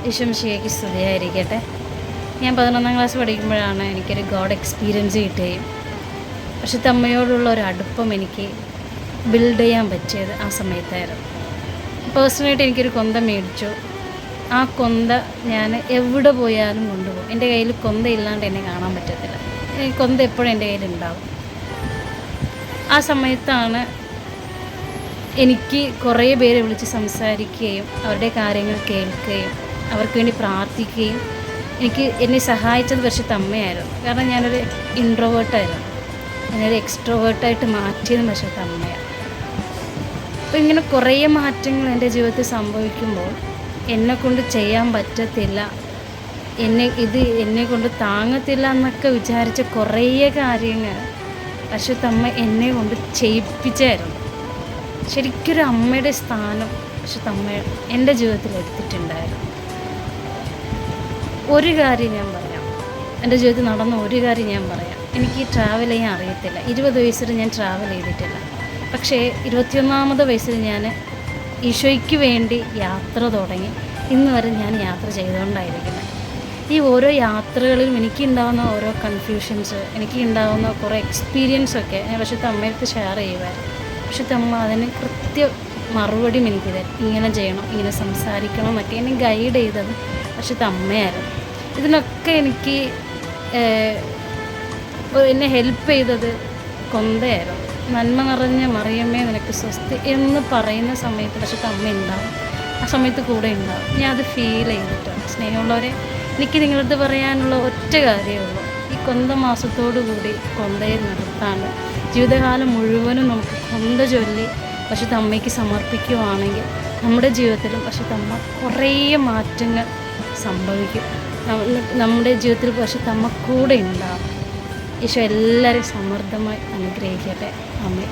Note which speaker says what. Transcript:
Speaker 1: ഈശോമിശിഹായ്ക്ക് സ്തുതിയായിരിക്കട്ടെ. ഞാൻ 11ാം ക്ലാസ് പഠിക്കുമ്പോഴാണ് എനിക്കൊരു ഗോഡ് എക്സ്പീരിയൻസ് കിട്ടുകയും പരിശുദ്ധ അമ്മയോടുള്ള ഒരു അടുപ്പം എനിക്ക് ബിൽഡ് ചെയ്യാൻ പറ്റിയത് ആ സമയത്തായിരുന്നു. പേഴ്സണലായിട്ട് എനിക്കൊരു കൊന്ത മേടിച്ചു. ആ കൊന്ത ഞാൻ എവിടെ പോയാലും കൊണ്ടുപോകും. എൻ്റെ കയ്യിൽ കൊന്ത ഇല്ലാണ്ട് എന്നെ കാണാൻ പറ്റത്തില്ല. കൊന്ത എപ്പോഴും എൻ്റെ കയ്യിലുണ്ടാവും. ആ സമയത്താണ് എനിക്ക് കുറേ പേരെ വിളിച്ച് സംസാരിക്കുകയും അവരുടെ കാര്യങ്ങൾ കേൾക്കുകയും അവർക്ക് വേണ്ടി പ്രാർത്ഥിക്കുകയും എന്നെ സഹായിച്ചത് പരിശുദ്ധ അമ്മയായിരുന്നു. കാരണം ഞാനൊരു ഇൻട്രോവേർട്ടായിരുന്നു. ഞാനൊരു എക്സ്ട്രോവേർട്ടായിട്ട് മാറ്റിയത് പരിശുദ്ധ അമ്മയാണ്. അപ്പോൾ ഇങ്ങനെ കുറേ മാറ്റങ്ങൾ എൻ്റെ ജീവിതത്തിൽ സംഭവിക്കുമ്പോൾ എന്നെക്കൊണ്ട് ചെയ്യാൻ പറ്റത്തില്ല, എന്നെക്കൊണ്ട് താങ്ങത്തില്ല എന്നൊക്കെ വിചാരിച്ച കുറേ കാര്യങ്ങൾ പരിശുദ്ധ അമ്മ എന്നെ കൊണ്ട് ചെയ്യിപ്പിച്ചായിരുന്നു. ശരിക്കൊരു അമ്മയുടെ സ്ഥാനം പരിശുദ്ധ അമ്മ എൻ്റെ ജീവിതത്തിൽ എടുത്തിട്ടുണ്ടായിരുന്നു. ഒരു കാര്യം ഞാൻ പറയാം, എൻ്റെ ജീവിതത്തിൽ നടന്ന ഒരു കാര്യം ഞാൻ പറയാം. എനിക്ക് ട്രാവൽ ചെയ്യാൻ അറിയത്തില്ല. 20 വയസ്സിൽ ഞാൻ ട്രാവൽ ചെയ്തിട്ടില്ല. പക്ഷേ 21ാമത്തെ വയസ്സിൽ ഞാൻ ഈശോയ്ക്ക് വേണ്ടി യാത്ര തുടങ്ങി. ഇന്ന് വരെ ഞാൻ യാത്ര ചെയ്തുകൊണ്ടായിരിക്കുന്നത്. ഈ ഓരോ യാത്രകളിലും എനിക്കുണ്ടാകുന്ന ഓരോ കൺഫ്യൂഷൻസ്, എനിക്കുണ്ടാകുന്ന കുറേ എക്സ്പീരിയൻസൊക്കെ ഞാൻ പരിശുദ്ധ അമ്മയടുത്ത് ഷെയർ ചെയ്യുമായിരുന്നു. പരിശുദ്ധ അമ്മ അതിന് മറുപടിയും എനിക്ക് തരും. ഇങ്ങനെ ചെയ്യണം, ഇങ്ങനെ സംസാരിക്കണം എന്നൊക്കെ എന്നെ ഗൈഡ് ചെയ്തത് പരിശുദ്ധ അമ്മയായിരുന്നു. ഇതിനൊക്കെ എനിക്ക് എന്നെ ഹെൽപ്പ് ചെയ്തത് കൊന്തയായിരുന്നു. നന്മ നിറഞ്ഞ മറിയമ്മേ നിനക്ക് സ്വസ്തി എന്ന് പറയുന്ന സമയത്ത് പരിശുദ്ധ അമ്മ ഉണ്ടാവും. ആ സമയത്ത് കൂടെ ഉണ്ടാവും. ഞാൻ അത് ഫീൽ ചെയ്തിട്ടാണ്. സ്നേഹമുള്ളവരെ, എനിക്ക് നിങ്ങളടുത്ത് പറയാനുള്ള ഒറ്റ കാര്യമേ ഉള്ളൂ. ഈ കൊന്ത മാസത്തോടു കൂടി കൊന്തയെ നിർത്താണ്ട് ജീവിതകാലം മുഴുവനും നമുക്ക് കൊന്ത ചൊല്ലി പരിശുദ്ധ അമ്മയ്ക്ക് സമർപ്പിക്കുകയാണെങ്കിൽ നമ്മുടെ ജീവിതത്തിലും പരിശുദ്ധ അമ്മ കുറേ മാറ്റങ്ങൾ സംഭവിക്കും. നമ്മുടെ ജീവിതത്തിൽ പരിശുദ്ധ അമ്മ കൂടെ ഉണ്ടാവും. ഈശോ എല്ലാവരെയും സമൃദ്ധമായി അനുഗ്രഹിക്കട്ടെ. ആമേൻ.